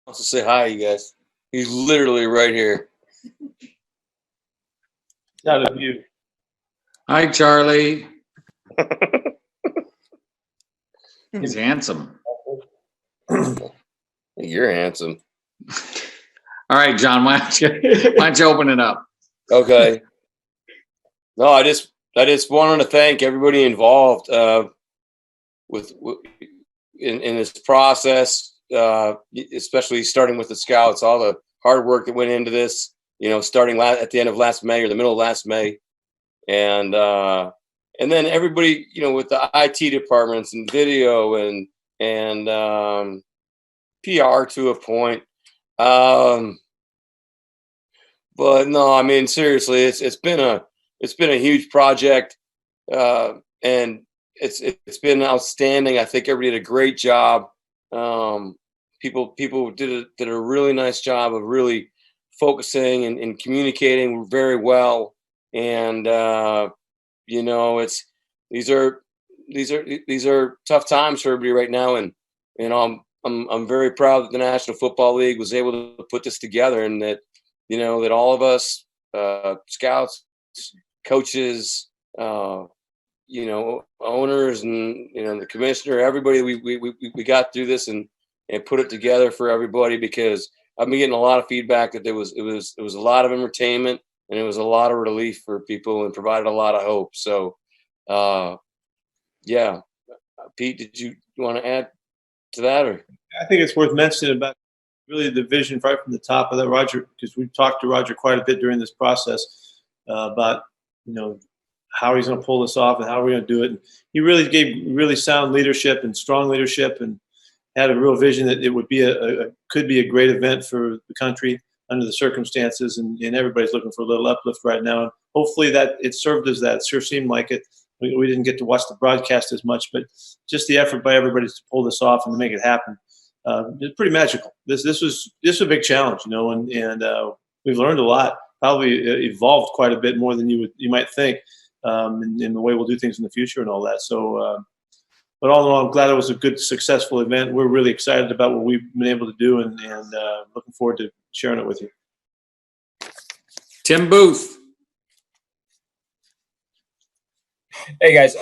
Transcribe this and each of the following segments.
wants to say hi, you guys. He's literally right here. Out of view. Hi, Charlie. He's handsome. You're handsome. All right, John, why don't you open it up? Okay. No, I just wanted to thank everybody involved with in this process, especially starting with the scouts, all the hard work that went into this. Starting at the end of last May or the middle of last May, and then everybody, with the IT departments and video and PR to a point. But no, I mean, seriously, it's been a huge project, and it's been outstanding. I think everybody did a great job. People did a really nice job of really focusing and communicating very well. And these are tough times for everybody right now. And I'm very proud that the National Football League was able to put this together, and that that all of us, scouts, coaches, owners, and the commissioner, everybody, we got through this and put it together for everybody, because I've been getting a lot of feedback that it was a lot of entertainment, and it was a lot of relief for people, and provided a lot of hope. So, yeah, Pete, did you want to add to that? Or I think it's worth mentioning about really the vision right from the top of that, Roger, because we've talked to Roger quite a bit during this process about how he's going to pull this off and how we're going to do it. And he really gave really sound leadership and strong leadership, and had a real vision that it would be could be a great event for the country under the circumstances, and everybody's looking for a little uplift right now. And hopefully that it served as that. It sure seemed like it. We didn't get to watch the broadcast as much, but just the effort by everybody to pull this off and to make it happen. It's pretty magical. This was a big challenge, and we've learned a lot. Probably evolved quite a bit more than you might think, in the way we'll do things in the future and all that. So, but all in all, I'm glad it was a good, successful event. We're really excited about what we've been able to do, and looking forward to sharing it with you. Tim Booth. Hey guys,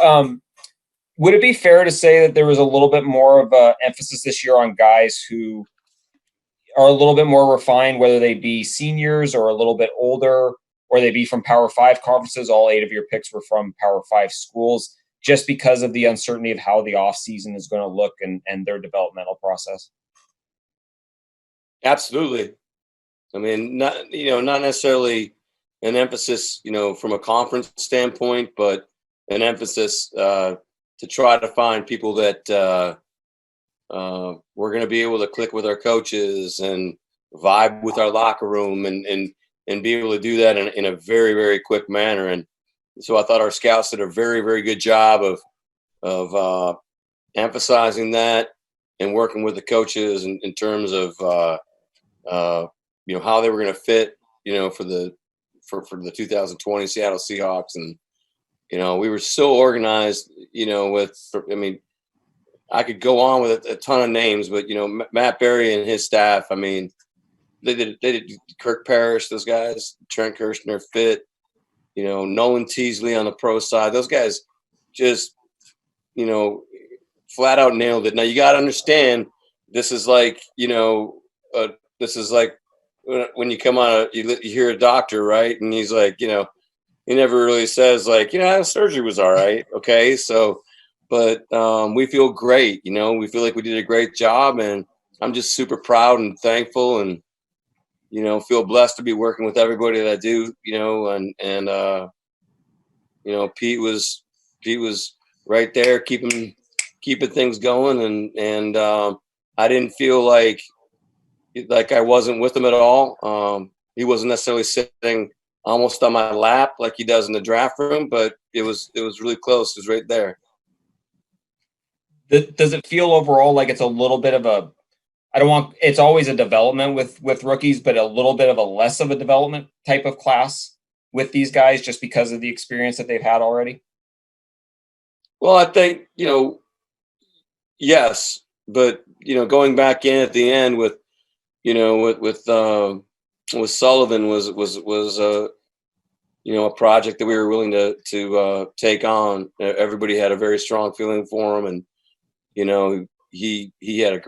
would it be fair to say that there was a little bit more of an emphasis this year on guys who are a little bit more refined, whether they be seniors or a little bit older, or they be from Power 5 conferences? All 8 of your picks were from Power 5 schools, just because of the uncertainty of how the offseason is going to look and their developmental process. Absolutely. I mean, not necessarily an emphasis, from a conference standpoint, but an emphasis to try to find people that we're going to be able to click with our coaches and vibe with our locker room, and be able to do that in a very, very quick manner. And so I thought our scouts did a very, very good job of emphasizing that and working with the coaches in terms of how they were going to fit, for the 2020 Seattle Seahawks. And we were so organized, I could go on with a ton of names, but Matt Berry and his staff, they did Kirk Parrish, those guys, Trent Kirshner, Fit, Nolan Teasley on the pro side. Those guys just, flat out nailed it. Now you got to understand, this is like, this is like when you come on you hear a doctor, right? And he's like, he never really says like, surgery was all right. Okay. So, but we feel great. We feel like we did a great job, and I'm just super proud and thankful, and, feel blessed to be working with everybody that I do, and Pete was right there keeping things going. And I didn't feel like I wasn't with him at all. He wasn't necessarily sitting almost on my lap like he does in the draft room, but it was really close. It was right there. Does it feel overall like it's a little bit of it's always a development with rookies, but a little bit of a less of a development type of class with these guys, just because of the experience that they've had already? Well, I think, yes, but, going back in at the end with, with Sullivan was a project that we were willing to take on. Everybody had a very strong feeling for him, and he had a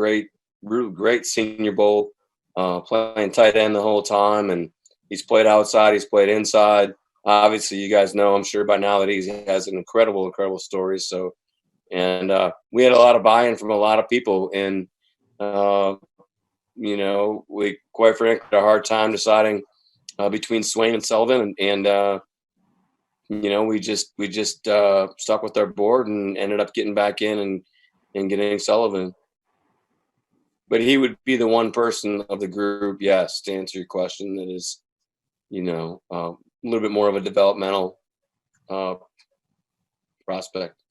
really great Senior Bowl, playing tight end the whole time, and he's played outside, he's played inside. Obviously, you guys know, I'm sure by now, that he has an incredible story. So, and we had a lot of buy-in from a lot of people, and we quite frankly had a hard time deciding between Swain and Sullivan, and we just stuck with our board and ended up getting back in and getting Sullivan. But he would be the one person of the group, yes, to answer your question, that is, a little bit more of a developmental prospect.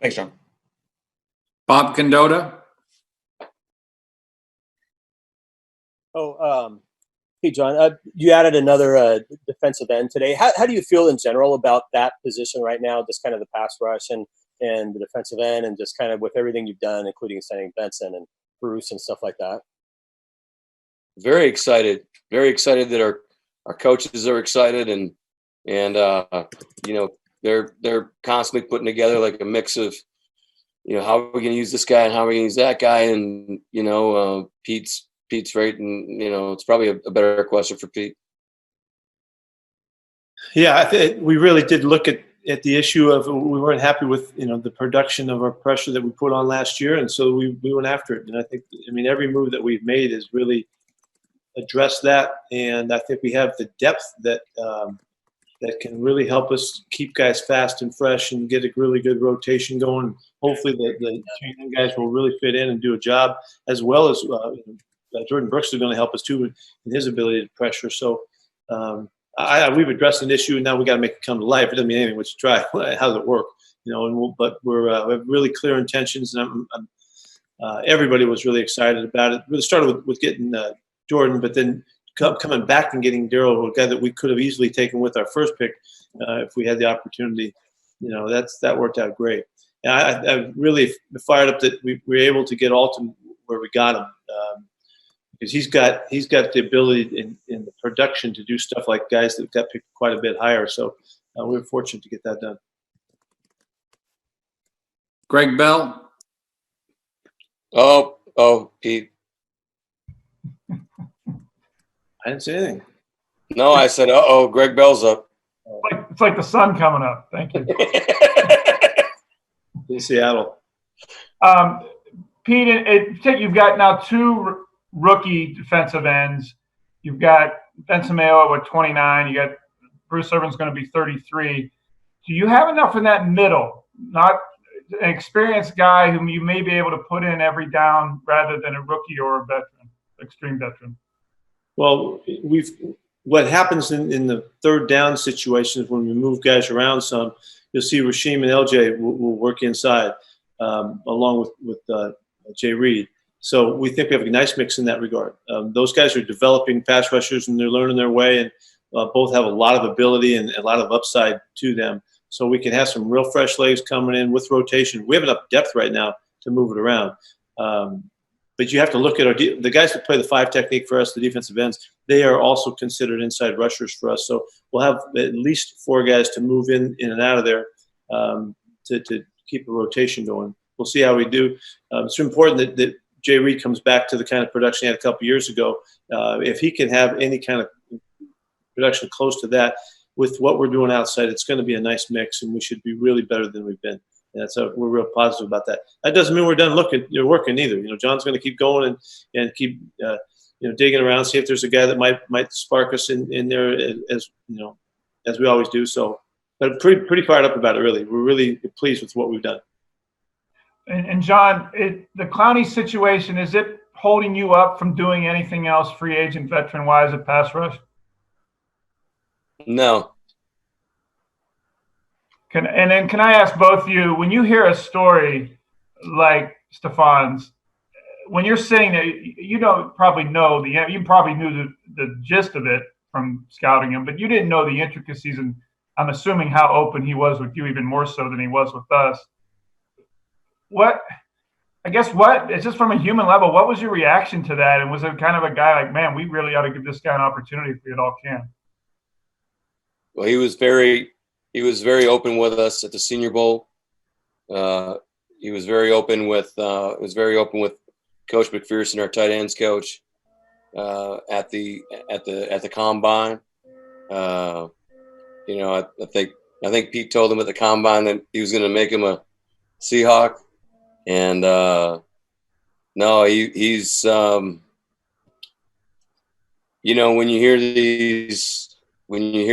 Thanks, John. Bob Condotta. Hey, John, you added another defensive end today. How do you feel in general about that position right now, just kind of the pass rush and the defensive end, and just kind of with everything you've done, including signing Benson and Bruce and stuff like that? Very excited that our coaches are excited, and they're constantly putting together like a mix of how are we going to use this guy and how are we going to use that guy, and Pete's right, and it's probably a better question for Pete. Yeah, I think we really did look at the issue of we weren't happy with the production of our pressure that we put on last year, and so we went after it. And I think every move that we've made has really addressed that, and I think we have the depth that can really help us keep guys fast and fresh and get a really good rotation going. Hopefully the training guys will really fit in and do a job, as well as Jordan Brooks is going to help us too in his ability to pressure. So we've addressed an issue, and now we got to make it come to life. It doesn't mean anything what you try. How does it work? But we have really clear intentions, and everybody was really excited about it. Really started with getting Jordan, but then coming back and getting Darryl, a guy that we could have easily taken with our first pick if we had the opportunity. That worked out great. And I really fired up that we were able to get Alton where we got him. Because he's got the ability in the production to do stuff like guys that got picked quite a bit higher. So we were fortunate to get that done. Greg Bell. Oh, Pete. I didn't say anything. No, I said, Greg Bell's up. It's like the sun coming up. Thank you. In Seattle. Pete, you've got now two rookie defensive ends. You've got Benson Mayo at 29. You got Bruce Irvin's going to be 33. Do you have enough in that middle? Not an experienced guy whom you may be able to put in every down rather than a rookie or a veteran, extreme veteran? Well, what happens in the third down situations when we move guys around some, you'll see Rasheem and LJ will work inside along with Jay Reed. So we think we have a nice mix in that regard. Those guys are developing pass rushers, and they're learning their way, and both have a lot of ability and a lot of upside to them. So we can have some real fresh legs coming in with rotation. We have enough depth right now to move it around. But you have to look at the guys that play the 5 technique for us, the defensive ends. They are also considered inside rushers for us. So we'll have at least 4 guys to move in and out of there to keep a rotation going. We'll see how we do. It's important that Jay Reed comes back to the kind of production he had a couple years ago. If he can have any kind of production close to that with what we're doing outside, it's going to be a nice mix, and we should be really better than we've been. And we're real positive about that. That doesn't mean we're done working either. John's going to keep going and keep digging around, see if there's a guy that might spark us in there as we always do. So, but pretty fired up about it. Really, we're really pleased with what we've done. And John, the Clowney situation, is it holding you up from doing anything else free agent veteran wise at pass rush? No. Can I ask both of you, when you hear a story like Stefan's, when you're sitting there, you probably knew the gist of it from scouting him, but you didn't know the intricacies, and I'm assuming how open he was with you, even more so than he was with us. I guess it's just from a human level, what was your reaction to that? And was it kind of a guy like, man, we really ought to give this guy an opportunity if we at all can? Well, he was very open with us at the Senior Bowl. He was very open with Coach McPherson, our tight ends coach, at the combine. You know, I think Pete told him at the combine that he was going to make him a Seahawk, and no, he's you know, when you hear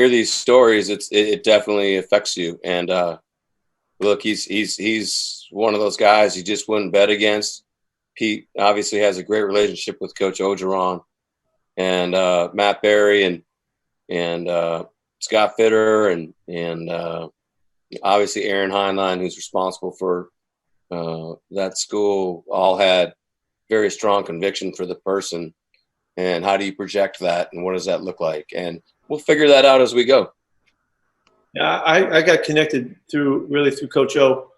these stories, it definitely affects you. And look, he's one of those guys you just wouldn't bet against. Pete obviously has a great relationship with Coach Ogeron and Matt Berry and Scott Fitter and obviously Aaron Heinlein, who's responsible for that school, all had very strong conviction for the person. And how do you project that, and what does that look like? And we'll figure that out as we go. Yeah, I got connected through Coach O,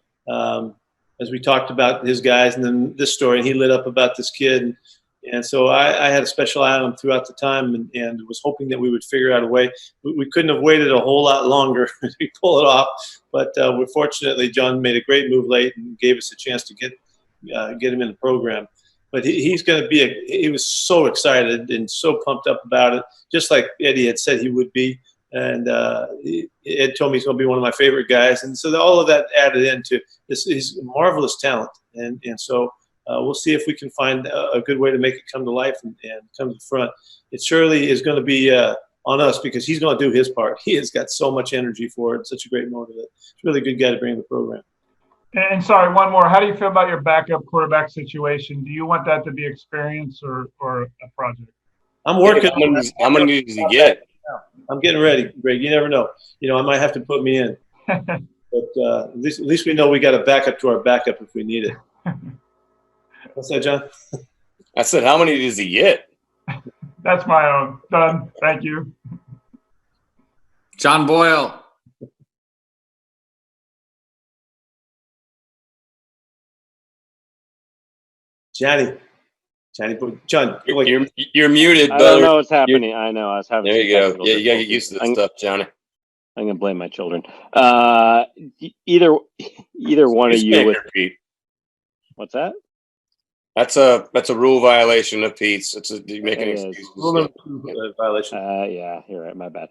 as we talked about his guys, and then this story, and he lit up about this kid. And so I had a special eye on him throughout the time, and was hoping that we would figure out a way. We couldn't have waited a whole lot longer to pull it off, but fortunately, John made a great move late and gave us a chance to get him in the program. But he's going to be he was so excited and so pumped up about it, just like Eddie had said he would be. And Ed told me he's going to be one of my favorite guys. And so all of that added into this. He's a marvelous talent. And so we'll see if we can find a good way to make it come to life and come to the front. It surely is going to be on us, because he's going to do his part. He has got so much energy for it, such a great motive. It's a really good guy to bring in the program. And sorry, one more. How do you feel about your backup quarterback situation? Do you want that to be experience or a project? I'm working. How many does he get? I'm getting ready, Greg. You never know. You know, I might have to put me in. But at least we know we got a backup to our backup if we need it. What's that, John? I said, how many does he get? That's my own. Done. Thank you. John Boyle. John, you're muted, I brother. don't know what's happening. I know. I was having. There you go. Yeah, you gotta get used to this stuff, Johnny. I'm gonna blame my children. Either one of you with Pete. What's that? That's a rule violation of Pete's. You're making excuses. Violation. Yeah, you're right. My bad.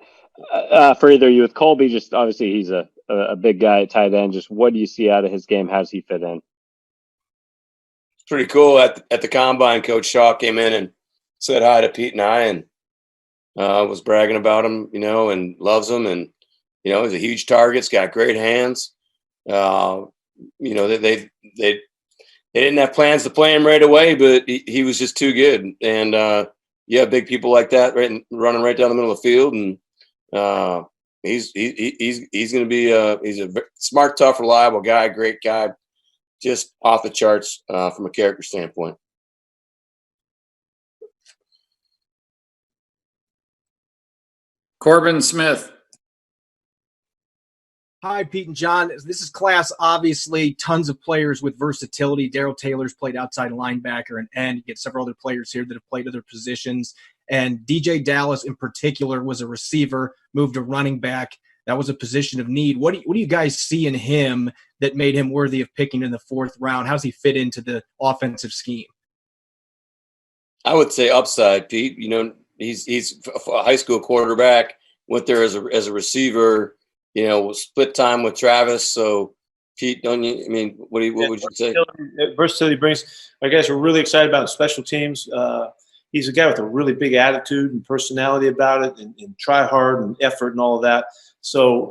For either of you with Colby, just obviously he's a big guy at tight end. Just what do you see out of his game? How's he fit in? Pretty cool. At the combine, Coach Shaw came in and said hi to Pete and I, and was bragging about him, you know, and loves him, and you know, he's a huge target. He's got great hands. You know, they didn't have plans to play him right away, but he was just too good. And yeah, big people like that running right down the middle of the field, and he's going to be he's a smart, tough, reliable guy, great guy. Just off the charts from a character standpoint. Corbin Smith. Hi, Pete and John. This is class, obviously, tons of players with versatility. Darrell Taylor's played outside linebacker and end. You get several other players here that have played other positions. And DJ Dallas in particular was a receiver, moved to running back. That was a position of need. What do you guys see in him that made him worthy of picking in the 4th round? How's he fit into the offensive scheme? I would say upside, Pete. You know, he's a high school quarterback, went there as a receiver, you know, split time with Travis. So, Pete, don't you? I mean, what would you say? Versatility brings. Our guys are really excited about special teams. He's a guy with a really big attitude and personality about it, and try hard and effort and all of that. So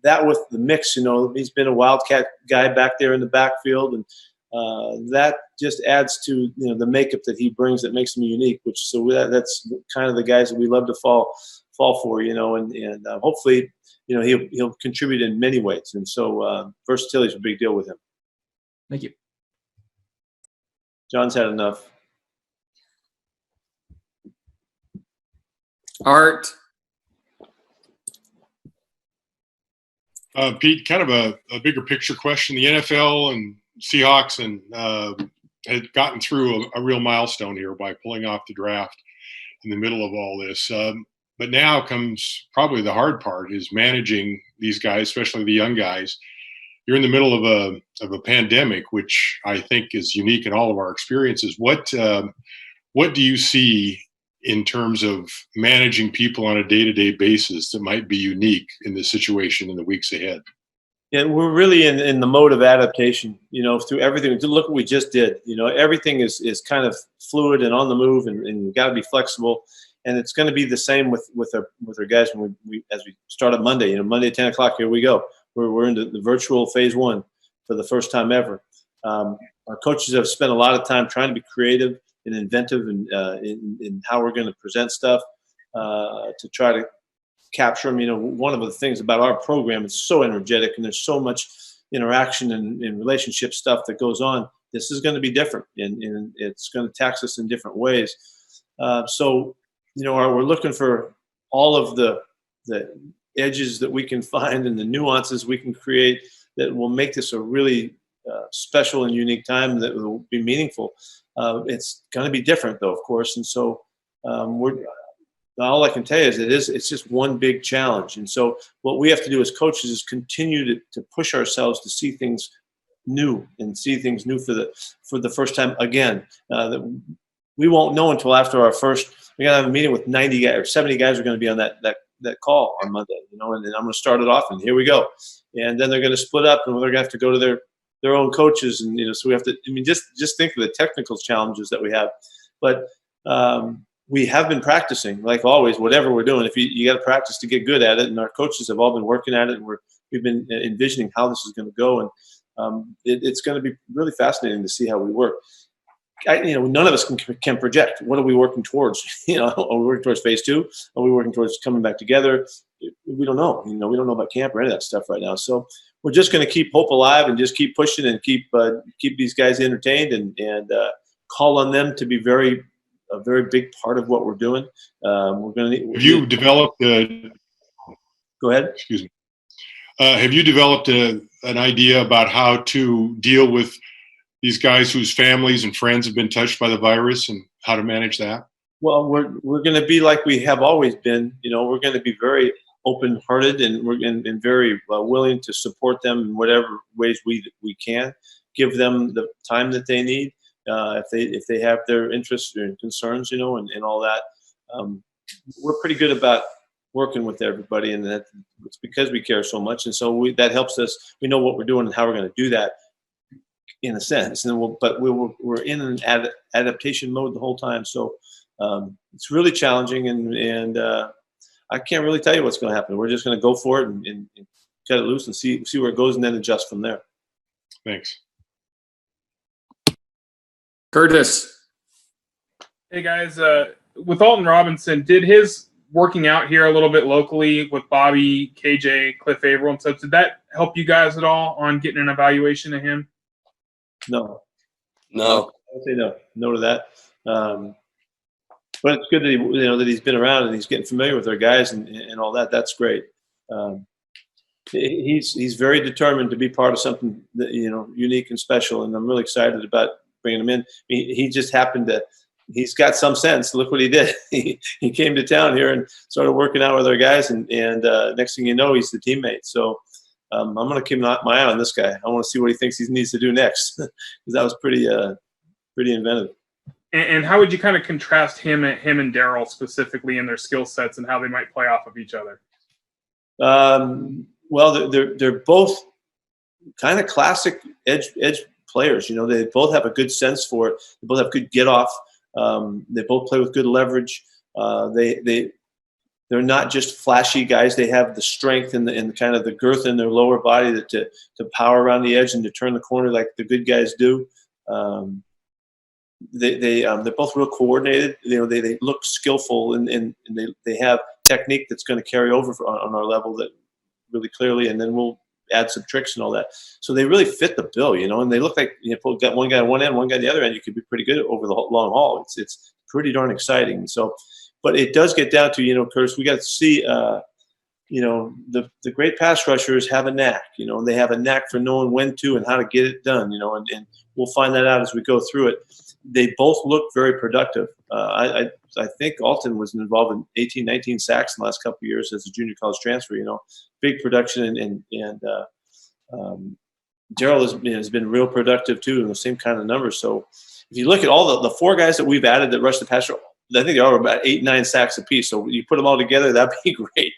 that with the mix, you know, he's been a wildcat guy back there in the backfield, and that just adds to, you know, the makeup that he brings that makes him unique. That's kind of the guys that we love to fall for, you know, and hopefully, you know, he'll contribute in many ways. And so versatility is a big deal with him. Thank you. John's had enough. Art. Pete, kind of a bigger picture question. The NFL and Seahawks and had gotten through a real milestone here by pulling off the draft in the middle of all this. But now comes probably the hard part, is managing these guys, especially the young guys. You're in the middle of a pandemic, which I think is unique in all of our experiences. What do you see in terms of managing people on a day-to-day basis that might be unique in this situation in the weeks ahead? Yeah, we're really in the mode of adaptation, through everything. Look what we just did. Everything is kind of fluid and on the move, and we've got to be flexible. And it's going to be the same with our guys when as we start up Monday. Monday at 10 o'clock, here we go. We're into the virtual phase 1 for the first time ever. Our coaches have spent a lot of time trying to be creative and inventive in how we're going to present stuff to try to capture them. One of the things about our program, it's so energetic and there's so much interaction and relationship stuff that goes on. This is going to be different, and it's going to tax us in different ways. So we're looking for all of the edges that we can find and the nuances we can create that will make this a really special and unique time that will be meaningful. It's going to be different, though, of course, and so all I can tell you is it's just one big challenge. And so what we have to do as coaches is continue to push ourselves to see things new and see things new for the first time again. That we won't know until after our first. We got to have a meeting with 90 guys or 70 guys are going to be on that call on Monday. And then I'm going to start it off, and here we go. And then they're going to split up, and they're going to have to go to their own coaches, and so we have to. Just think of the technical challenges that we have, but. We have been practicing, like always, whatever we're doing. If you got to practice to get good at it, and our coaches have all been working at it, and we've been envisioning how this is going to go, and it's going to be really fascinating to see how we work. None of us can project. What are we working towards? Are we working towards phase 2? Are we working towards coming back together? We don't know. We don't know about camp or any of that stuff right now. So we're just going to keep hope alive and just keep pushing and keep these guys entertained and call on them to be a very big part of what we're doing. We're going to. Have you developed Go ahead. Excuse me. Have you developed an idea about how to deal with these guys whose families and friends have been touched by the virus and how to manage that? Well, we're going to be like we have always been. We're going to be very open-hearted and we're and very willing to support them in whatever ways we can. Give them the time that they need. If they have their interests and concerns, and all that, we're pretty good about working with everybody, and it's because we care so much, and so that helps us. We know what we're doing and how we're going to do that, in a sense. And we're in an adaptation mode the whole time, so it's really challenging, and I can't really tell you what's going to happen. We're just going to go for it and cut it loose and see where it goes, and then adjust from there. Thanks. Curtis. Hey guys, with Alton Robinson, did his working out here a little bit locally with Bobby, KJ, Cliff Averill and stuff, did that help you guys at all on getting an evaluation of him? No. No. I would say no to that. But it's good that that he's been around and he's getting familiar with our guys and all that. That's great. He's very determined to be part of something that, unique and special, and I'm really excited about bringing him in. He just happened to. He's got some sense. Look what he did. He came to town here and started working out with our guys, and next thing you know, he's the teammate. So I'm going to keep my eye on this guy. I want to see what he thinks he needs to do next, because that was pretty inventive. And how would you kind of contrast him and Darryl specifically in their skill sets and how they might play off of each other? Well, they're both kind of classic edge players. They both have a good sense for it. They both have good get off. They both play with good leverage. They're not just flashy guys. They have the strength and the kind of the girth in their lower body to power around the edge and to turn the corner like the good guys do. They're both real coordinated. They look skillful and they have technique that's going to carry over on our level that really clearly, and then we'll add some tricks and all that. So they really fit the bill, and they look like got one guy on one end, one guy on the other end. You could be pretty good over the long haul. It's pretty darn exciting. So, but it does get down to Curtis, we got to see the great pass rushers have a knack. They have a knack for knowing when to and how to get it done. And we'll find that out as we go through it. They both look very productive. I think Alton was involved in 18, 19 sacks in the last couple of years as a junior college transfer. Big production, and Darrell has been real productive too in the same kind of numbers. So if you look at all the four guys that we've added that rush the passer, I think they're all about 8, 9 sacks apiece. So you put them all together, that'd be great.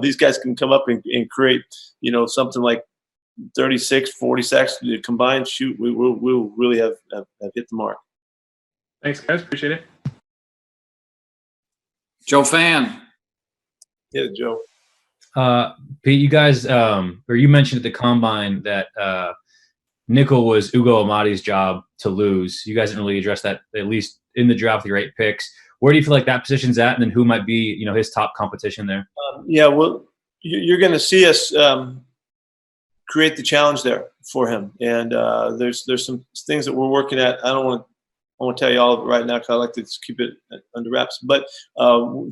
These guys can come up and create, something like 36, 40 sacks combined. Shoot, we'll really have hit the mark. Thanks, guys. Appreciate it. Joe Fan. Yeah, Joe. Pete, you guys, or you mentioned at the combine that nickel was Ugo Amadi's job to lose. You guys didn't really address that, at least in the draft with your 8 picks. Where do you feel like that position's at, and then who might be, his top competition there? Well, you're going to see us create the challenge there for him, and there's some things that we're working at. I don't want to tell you all of it right now because I like to keep it under wraps. But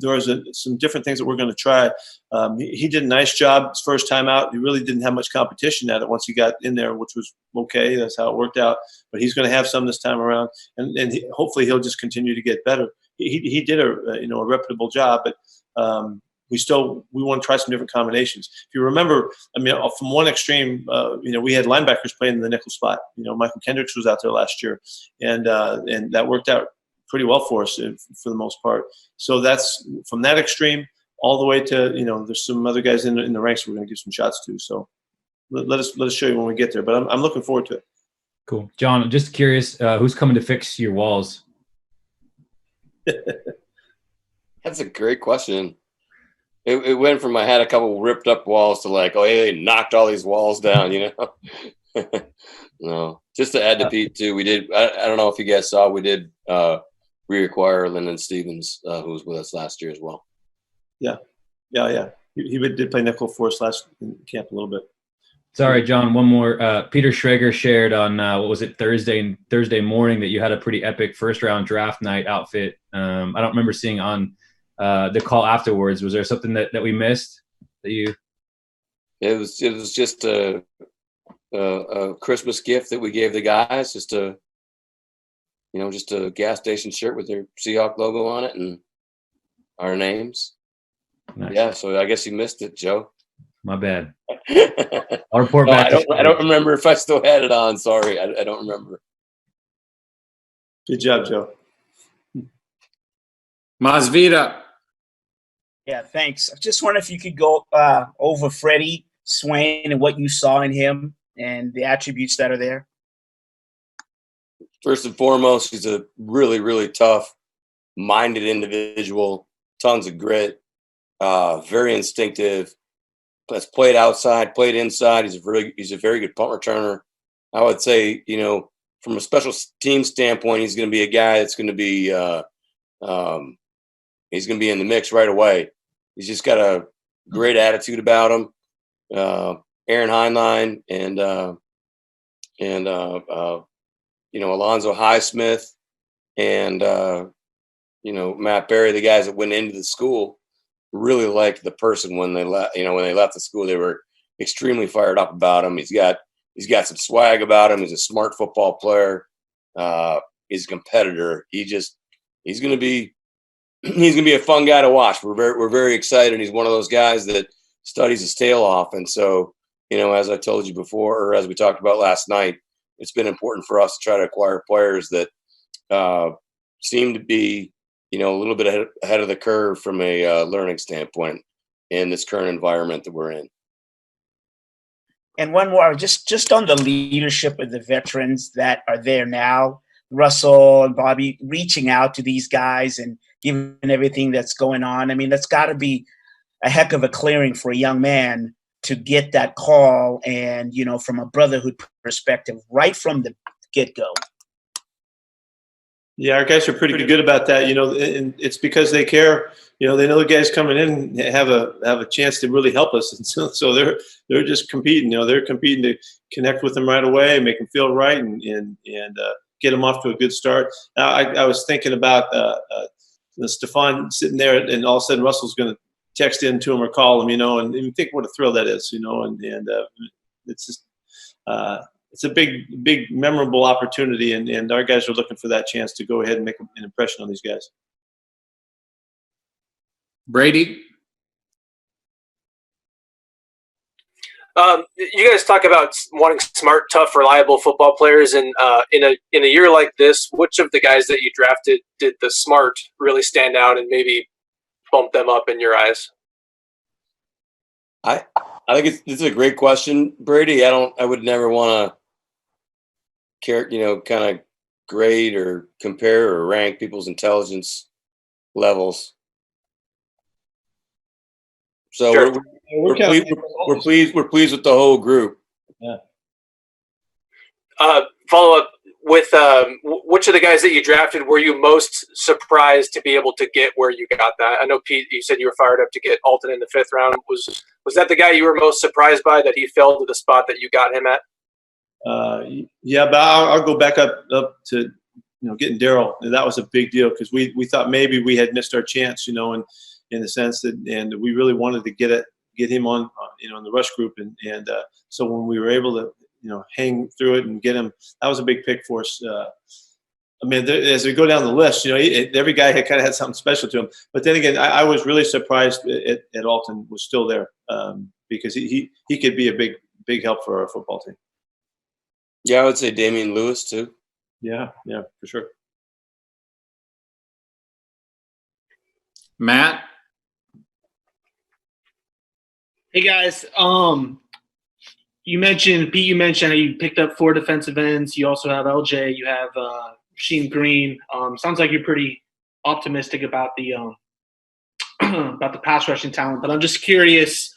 there's some different things that we're going to try. He did a nice job his first time out. He really didn't have much competition at it once he got in there, which was okay. That's how it worked out. But he's going to have some this time around, and hopefully he'll just continue to get better. He did a reputable job, but we want to try some different combinations. If you remember, from one extreme, we had linebackers playing in the nickel spot. Michael Kendricks was out there last year, and that worked out pretty well for us for the most part. So that's from that extreme all the way to there's some other guys in the ranks we're going to give some shots to. So let us show you when we get there. But I'm looking forward to it. Cool, John. I'm just curious, who's coming to fix your walls? That's a great question. It went from I had a couple ripped up walls to like, oh, hey, they knocked all these walls down, No, just to add to Pete too, we did. I don't know if you guys saw, we did reacquire Lyndon Stevens, who was with us last year as well. Yeah. He did play nickel for us last camp a little bit. Sorry, John. One more. Peter Schrager shared on what was it Thursday morning that you had a pretty epic first round draft night outfit. I don't remember seeing on the call afterwards. Was there something that we missed that you? It was just a Christmas gift that we gave the guys, just a gas station shirt with their Seahawks logo on it and our names. Nice. Yeah, so I guess you missed it, Joe. My bad. I'll report back. I don't remember if I still had it on. Sorry, I don't remember. Good job, Joe. Masvita. Yeah, thanks. I just wonder if you could go over Freddie Swain and what you saw in him and the attributes that are there. First and foremost, he's a really, really tough-minded individual, tons of grit, very instinctive. Has played outside, played inside. He's a very good punt returner. I would say, from a special team standpoint, he's going to be a guy that's going to be he's going to be in the mix right away. He's just got a great attitude about him. Aaron Heinlein and Alonzo Highsmith and Matt Berry, the guys that went into the school, really liked the person when they left. When they left the school, they were extremely fired up about him. He's got some swag about him. He's a smart football player. He's a competitor. He's going to be a fun guy to watch. We're very excited. He's one of those guys that studies his tail off. And so, as I told you before, or as we talked about last night, it's been important for us to try to acquire players that seem to be a little bit ahead of the curve from a learning standpoint in this current environment that we're in. And one more, just on the leadership of the veterans that are there now, Russell and Bobby, reaching out to these guys and given everything that's going on. I mean, that's got to be a heck of a clearing for a young man to get that call and, from a brotherhood perspective, right from the get-go. Yeah, our guys are pretty good about that, and it's because they care. They know the guys coming in have a chance to really help us, and so they're just competing. They're competing to connect with them right away, make them feel right, and get them off to a good start. Now, I was thinking about Stephon sitting there, and all of a sudden Russell's going to text in to him or call him, and think what a thrill that is, and it's just it's a big memorable opportunity, and our guys are looking for that chance to go ahead and make an impression on these guys. Brady. You guys talk about wanting smart, tough, reliable football players, and in a year like this, which of the guys that you drafted did the smart really stand out and maybe bump them up in your eyes? I think this is a great question, Brady. I would never want to kind of grade or compare or rank people's intelligence levels. So Sure. we're pleased with the whole group. Yeah. Follow up with which of the guys that you drafted were you most surprised to be able to get where you got that? I know, Pete, you said you were fired up to get Alton in the 5th round. Was that the guy you were most surprised by, that he fell to the spot that you got him at? Yeah, but I'll go back up to getting Daryl. That was a big deal because we thought maybe we had missed our chance, and in the sense that, and we really wanted to get him on, in the rush group, and so when we were able to, hang through it and get him, that was a big pick for us. I mean, as we go down the list, every guy had kind of had something special to him. But then again, I was really surprised at Alton was still there because he could be a big help for our football team. Yeah, I would say Damian Lewis too. Yeah, for sure. Matt. Hey guys, you mentioned how you picked up 4 defensive ends. You also have LJ. You have Rasheem Green. Sounds like you're pretty optimistic about the about the pass rushing talent. But I'm just curious.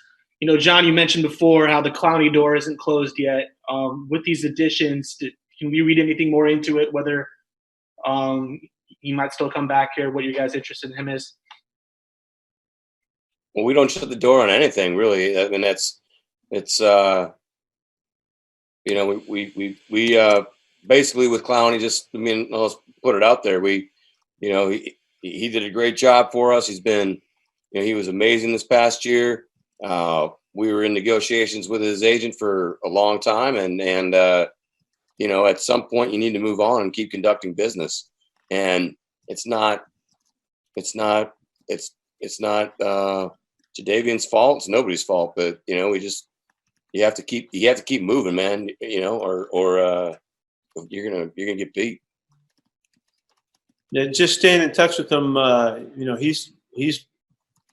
John, you mentioned before how the Clowney door isn't closed yet. With these additions, can we read anything more into it? Whether he might still come back here? What you guys interested in him is? Well, we don't shut the door on anything, really. I mean, it's we basically with Clowney, let's put it out there. He did a great job for us. He's been, he was amazing this past year. We were in negotiations with his agent for a long time, and at some point you need to move on and keep conducting business. And it's not Jadeveon's fault. It's nobody's fault, but you have to keep moving, man. Or you're gonna get beat. Yeah, just staying in touch with him.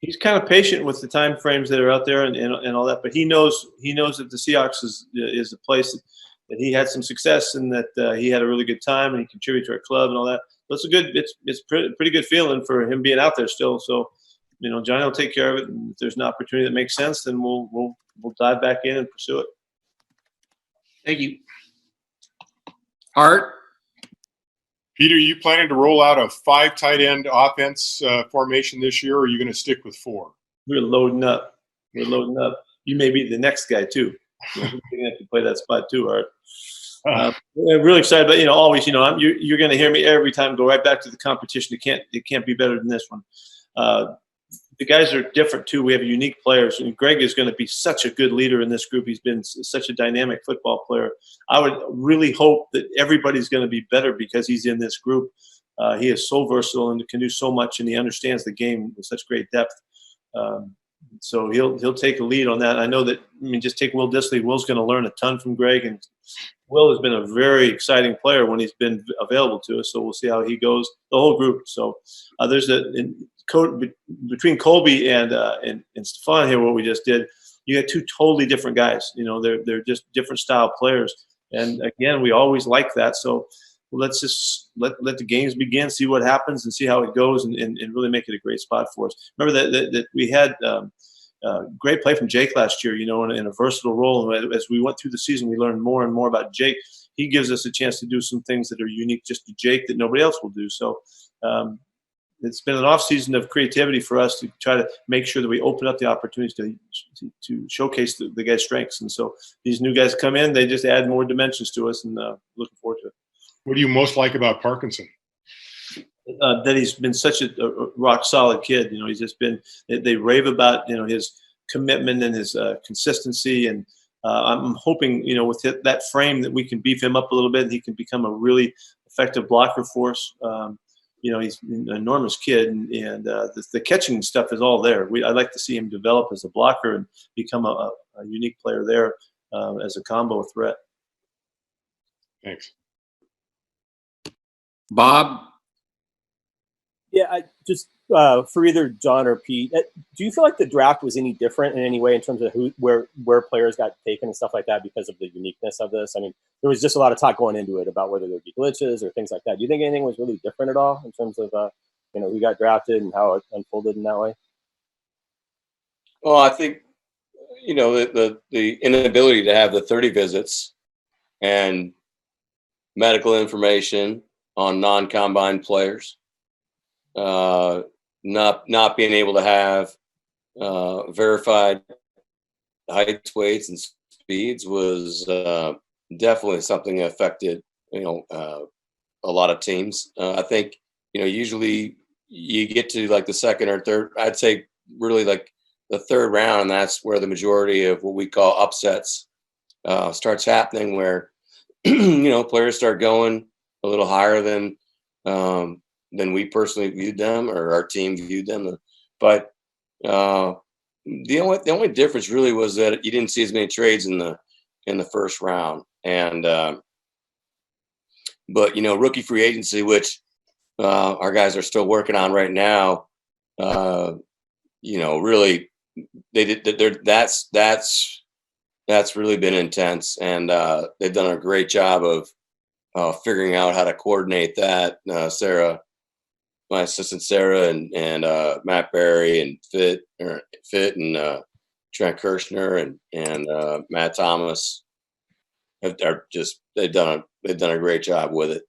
He's kind of patient with the time frames that are out there and all that, but he knows that the Seahawks is a place that he had some success and that he had a really good time and he contributed to our club and all that. So it's pretty good feeling for him being out there still. So. Johnny will take care of it, and if there's an opportunity that makes sense, then we'll dive back in and pursue it. Thank you. Art. Peter, are you planning to roll out a 5 tight end offense formation this year, or are you going to stick with 4? We're loading up. You may be the next guy too. You're going to have to play that spot too, Art. We're really excited, but always, you're going to hear me every time go right back to the competition. It can't be better than this one. The guys are different too. We have unique players, and Greg is going to be such a good leader in this group. He's been such a dynamic football player. I would really hope that everybody's going to be better because he's in this group. He is so versatile and can do so much, and he understands the game with such great depth. So he'll take a lead on that. I know that. Just take Will Dissly. Will's going to learn a ton from Greg, and Will has been a very exciting player when he's been available to us. So we'll see how he goes. The whole group. So there's between Colby and Stefan here, what we just did, you got 2 totally different guys. They're just different style players, and again, we always like that. So let's just let the games begin, see what happens, and see how it goes, and really make it a great spot for us. Remember that we had great play from Jake last year, in a versatile role. And as we went through the season, we learned more and more about Jake. He gives us a chance to do some things that are unique just to Jake that nobody else will do. So. It's been an off season of creativity for us to try to make sure that we open up the opportunities to showcase the guys' strengths. And so these new guys come in, they just add more dimensions to us, and looking forward to it. What do you most like about Parkinson? that he's been such a rock solid kid. He's just been. They rave about his commitment and his consistency, and I'm hoping with that frame that we can beef him up a little bit and he can become a really effective blocker for us. He's an enormous kid, and the catching stuff is all there. I'd like to see him develop as a blocker and become a unique player there as a combo threat. Thanks. Bob? Yeah, I just for either John or Pete, do you feel like the draft was any different in any way in terms of where players got taken and stuff like that because of the uniqueness of this? I mean, there was just a lot of talk going into it about whether there'd be glitches or things like that. Do you think anything was really different at all in terms of who got drafted and how it unfolded in that way? Well, I think the inability to have the 30 visits and medical information on non-combine players, not being able to have verified heights, weights, and speeds was definitely something that affected a lot of teams. I think usually you get to like the second or third. I'd say really like the third round, and that's where the majority of what we call upsets starts happening, where players start going a little higher than we personally viewed them or our team viewed them. But the only difference really was that you didn't see as many trades in the first round. And but rookie free agency, which our guys are still working on right now, really that's really been intense, and they've done a great job of figuring out how to coordinate that. Sarah, my assistant Sarah, and Matt Berry and Fit and Trent Kirshner and Matt Thomas they've done a great job with it.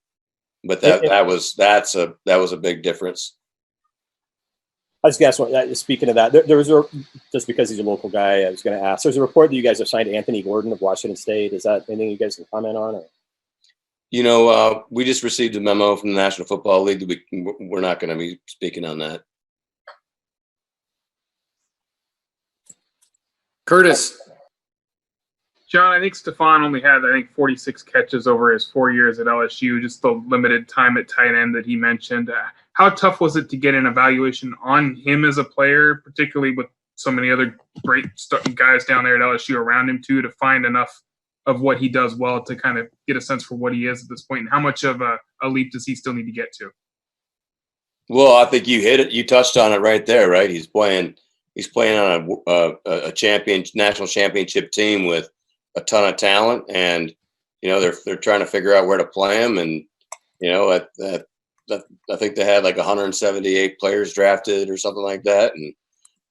But that was a big difference. I was going to ask, speaking of that, there was just because he's a local guy, I was going to ask. There's a report that you guys have signed Anthony Gordon of Washington State. Is that anything you guys can comment on? Or? We just received a memo from the National Football League. We're not going to be speaking on that. Curtis. John, I think Stephon only had 46 catches over his 4 years at LSU, just the limited time at tight end that he mentioned. How tough was it to get an evaluation on him as a player, particularly with so many other great guys down there at LSU around him too, to find enough of what he does well to kind of get a sense for what he is at this point, and how much of a leap does he still need to get to? Well, I think you hit it. You touched on it right there, right? He's playing on a national championship team with a ton of talent, and they're trying to figure out where to play him. And I think they had like 178 players drafted or something like that, and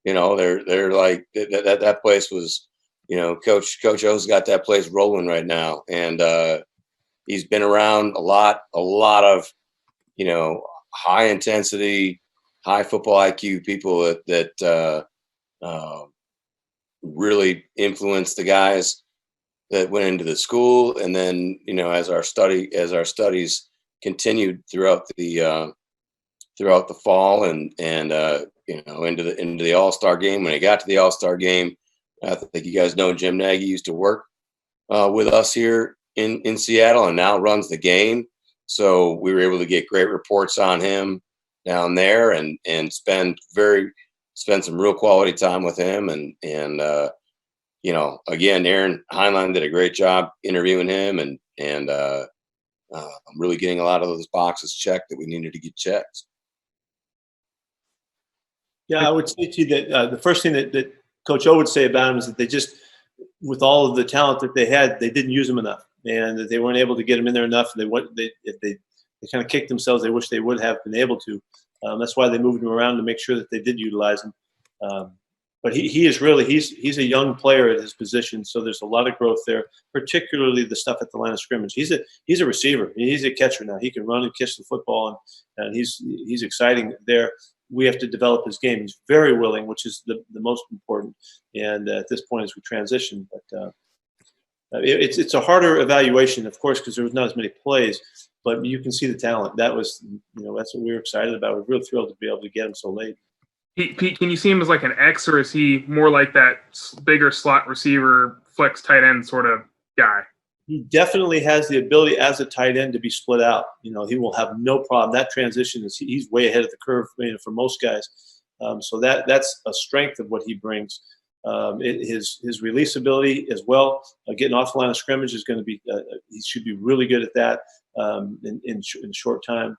they're like that place was. Coach O's got that place rolling right now, and he's been around a lot of high intensity, high football IQ people that really influenced the guys that went into the school, and then as our studies continued throughout the fall and into the All-Star game. When he got to the All-Star game, I think you guys know Jim Nagy used to work with us here in Seattle and now runs the game. So we were able to get great reports on him down there and spend some real quality time with him. And again, Aaron Heinlein did a great job interviewing him and really getting a lot of those boxes checked that we needed to get checked. Yeah, I would say to you that the first thing that Coach O would say about him is that they just, with all of the talent that they had, they didn't use him enough, and that they weren't able to get him in there enough. If they kind of kicked themselves, they wish they would have been able to. That's why they moved him around to make sure that they did utilize him. But he is really he's a young player at his position, so there's a lot of growth there, particularly the stuff at the line of scrimmage. He's a receiver. He's a catcher now. He can run and catch the football, and he's exciting there. We have to develop his game. He's very willing, which is the most important. And at this point, as we transition, but it's a harder evaluation, of course, because there was not as many plays. but you can see the talent. That was, that's what we were excited about. We're real thrilled to be able to get him so late. Pete, can you see him as like an X, or is he more like that bigger slot receiver, flex tight end sort of guy? He definitely has the ability as a tight end to be split out. He will have no problem. That transition he's way ahead of the curve for most guys. So that's a strength of what he brings. His release ability as well, getting off the line of scrimmage is going to be. He should be really good at that in short time.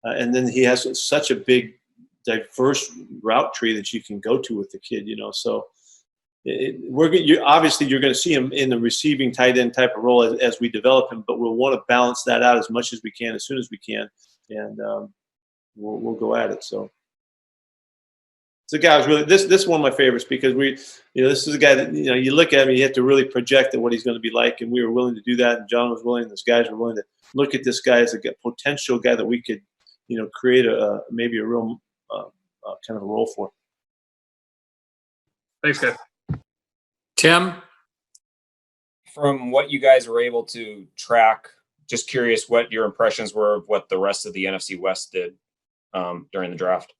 And then he has such a big, diverse route tree that you can go to with the kid. So. Obviously you're going to see him in the receiving tight end type of role as we develop him, but we'll want to balance that out as much as we can, as soon as we can, and we'll go at it. So the guy was really this is one of my favorites because this is a guy that you look at him, you have to really project at what he's going to be like, and we were willing to do that, and John was willing, and those guys were willing to look at this guy as a potential guy that we could create maybe a real kind of a role for. Thanks, guys. Tim? From what you guys were able to track, just curious what your impressions were of what the rest of the NFC West did during the draft.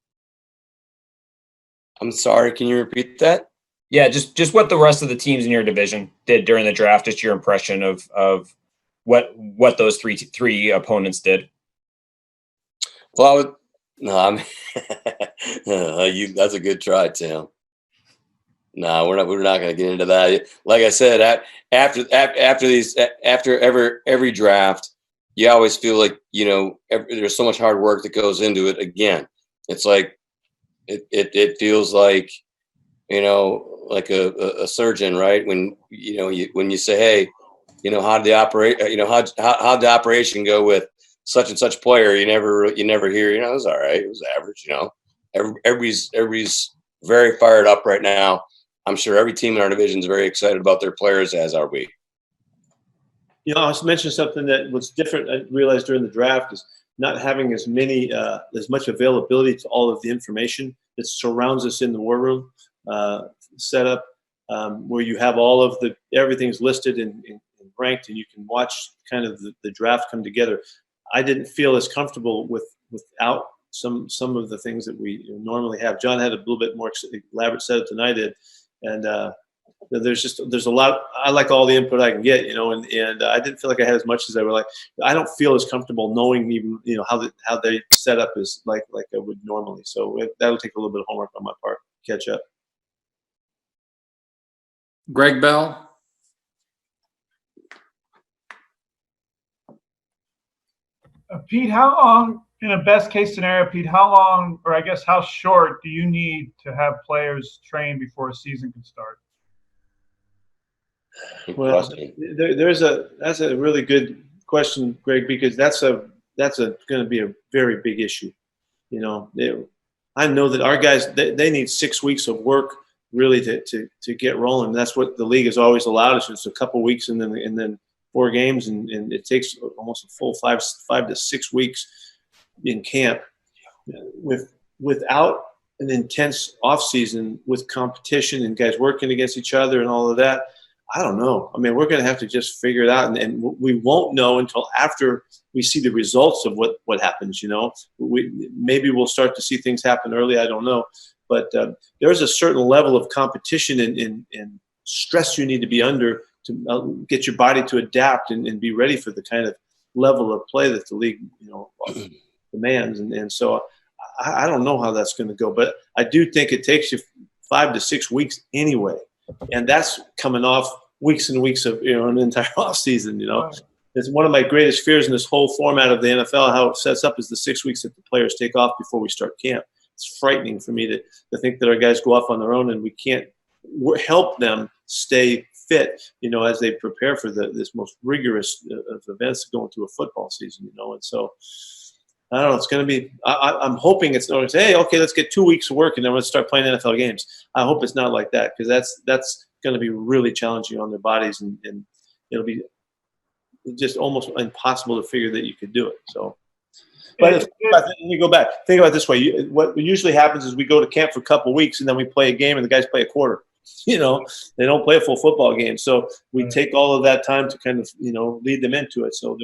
I'm sorry, can you repeat that? Yeah, just what the rest of the teams in your division did during the draft, just your impression of what those three opponents did. Well, that's a good try, Tim. No, we're not going to get into that. Like I said, after every draft, you always feel like there's so much hard work that goes into it. Again, it's like it feels like like a surgeon, right? When you say, hey, how did the operation go with such and such player? You never hear, it was all right, it was average. Everybody's very fired up right now. I'm sure every team in our division is very excited about their players, as are we. I was mentioning something that was different. I realized during the draft is not having as much availability to all of the information that surrounds us in the war room setup, where you have all of everything's listed and ranked, and you can watch kind of the draft come together. I didn't feel as comfortable without some of the things that we normally have. John had a little bit more elaborate setup than I did. And there's a lot. I like all the input I can get, and I didn't feel like I had as much as I would like. I don't feel as comfortable knowing even how they set up is like I would normally. So that'll take a little bit of homework on my part to catch up. Greg Bell. Pete, how long, in a best case scenario, Pete, how long, or I guess how short do you need to have players train before a season can start? Well, that's a really good question, Greg, because that's going to be a very big issue. I know that our guys, they need 6 weeks of work really to get rolling. That's what the league has always allowed us. It's a couple weeks and then 4 games, and it takes almost a full 5 to 6 weeks in camp without an intense off season with competition and guys working against each other and all of that. I don't know. I mean, we're going to have to just figure it out, and we won't know until after we see the results of what happens. Maybe we'll start to see things happen early. I don't know, but there's a certain level of competition and stress you need to be under to get your body to adapt and be ready for the kind of level of play that the league demands. And so I don't know how that's going to go, but I do think it takes you 5 to 6 weeks anyway. And that's coming off weeks and weeks of an entire off season. It's one of my greatest fears in this whole format of the NFL. How it sets up is the 6 weeks that the players take off before we start camp. It's frightening for me to think that our guys go off on their own and we can't help them stay fit. As they prepare for this most rigorous of events going through a football season. And so I don't know. It's going to be. I'm hoping it's not. Hey, okay, let's get 2 weeks of work and then let's start playing NFL games. I hope it's not like that, because that's going to be really challenging on their bodies, and it'll be just almost impossible to figure that you could do it. So, but let me go back. Think about it this way. What usually happens is we go to camp for a couple of weeks and then we play a game and the guys play a quarter. They don't play a full football game. So we take all of that time to kind of lead them into it. So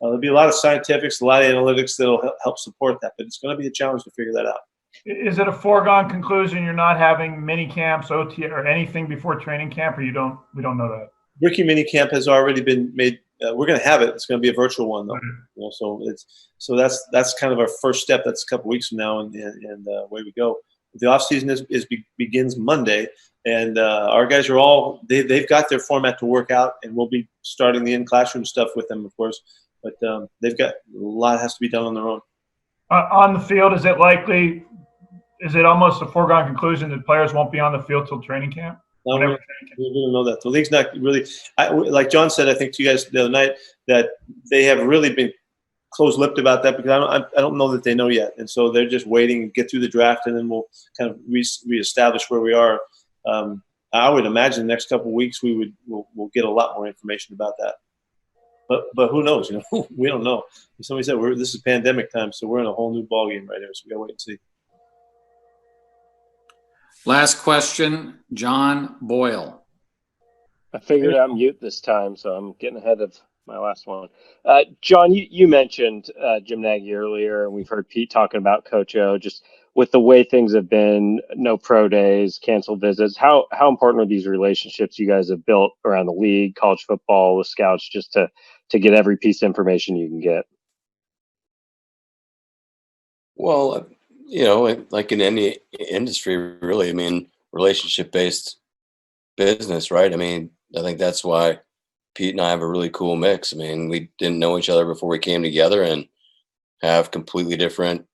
There'll be a lot of scientifics, a lot of analytics that'll help support that, but it's going to be a challenge to figure that out. Is it a foregone conclusion you're not having mini camps, OT, or anything before training camp, or we don't know that? Rookie mini camp has already been made. We're going to have it. It's going to be a virtual one, though. Mm-hmm. So that's kind of our first step. That's a couple weeks from now, and away we go. The off season begins Monday, and our guys are all they've got their format to work out, and we'll be starting the in classroom stuff with them, of course. But they've got a lot has to be done on their own. On the field, is it almost a foregone conclusion that players won't be on the field till training camp? No, we don't know that. The league's not really like John said, I think to you guys the other night, that they have really been close-lipped about that because I don't know that they know yet. And so they're just waiting to get through the draft, and then we'll kind of reestablish where we are. I would imagine the next couple of weeks we'll get a lot more information about that. But who knows? We don't know. Somebody said this is pandemic time, so we're in a whole new ballgame right here. So we gotta wait and see. Last question, John Boyle. I figured out mute this time, so I'm getting ahead of my last one. John, you mentioned Jim Nagy earlier, and we've heard Pete talking about Coach O. Just with the way things have been, no pro days, canceled visits. How important are these relationships you guys have built around the league, college football, with scouts, just to get every piece of information you can get? Well, like in any industry, really, I mean, relationship-based business, right? I mean, I think that's why Pete and I have a really cool mix. I mean, we didn't know each other before we came together and have completely different,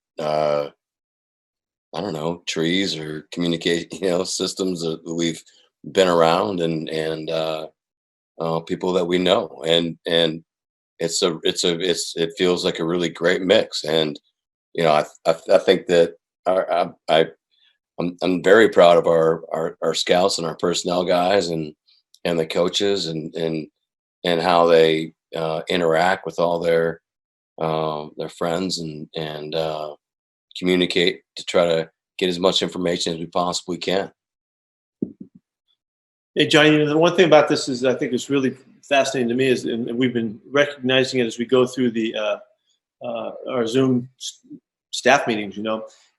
trees or communication, systems that we've been around and people that we know. And it feels like a really great mix. And, I think that I'm very proud of our scouts and our personnel guys and the coaches and how they interact with all their friends and communicate to try to get as much information as we possibly can. Hey, Johnny, the one thing about this is I think it's really fascinating to me is, and we've been recognizing it as we go through our Zoom staff meetings,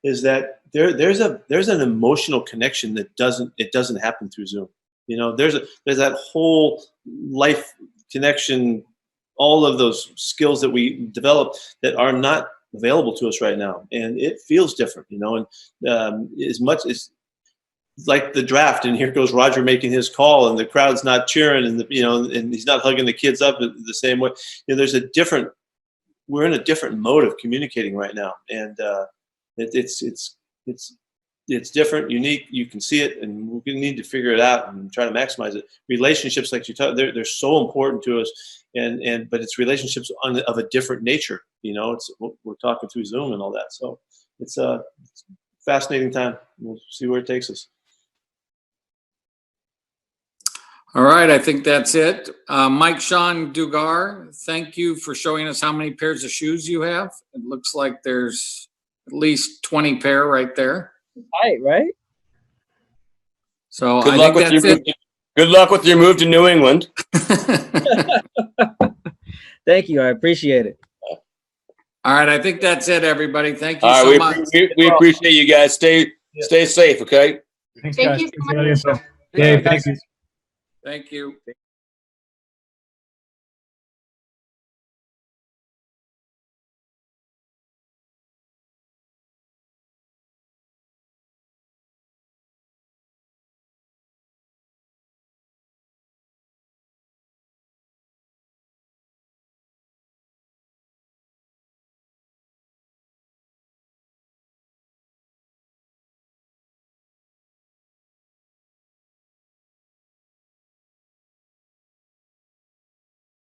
is that there's an emotional connection that doesn't happen through Zoom. There's that whole life connection, all of those skills that we develop that are not available to us right now, and it feels different, and as much as like the draft, and here goes Roger making his call, and the crowd's not cheering, and and he's not hugging the kids up the same way. We're in a different mode of communicating right now, and it's different, unique. You can see it, and we need to figure it out and try to maximize it. Relationships, like you talk, they're so important to us, but it's relationships of a different nature. We're talking through Zoom and all that, so it's a fascinating time. We'll see where it takes us. All right, I think that's it. Mike Sean Dugar, thank you for showing us how many pairs of shoes you have. It looks like there's at least 20 pair right there. Right? So good luck with your move to New England. Thank you. I appreciate it. All right, I think that's it, everybody. Thank you so much. We appreciate you guys. Stay safe, okay? Thank you so much. Thank you. Thank you.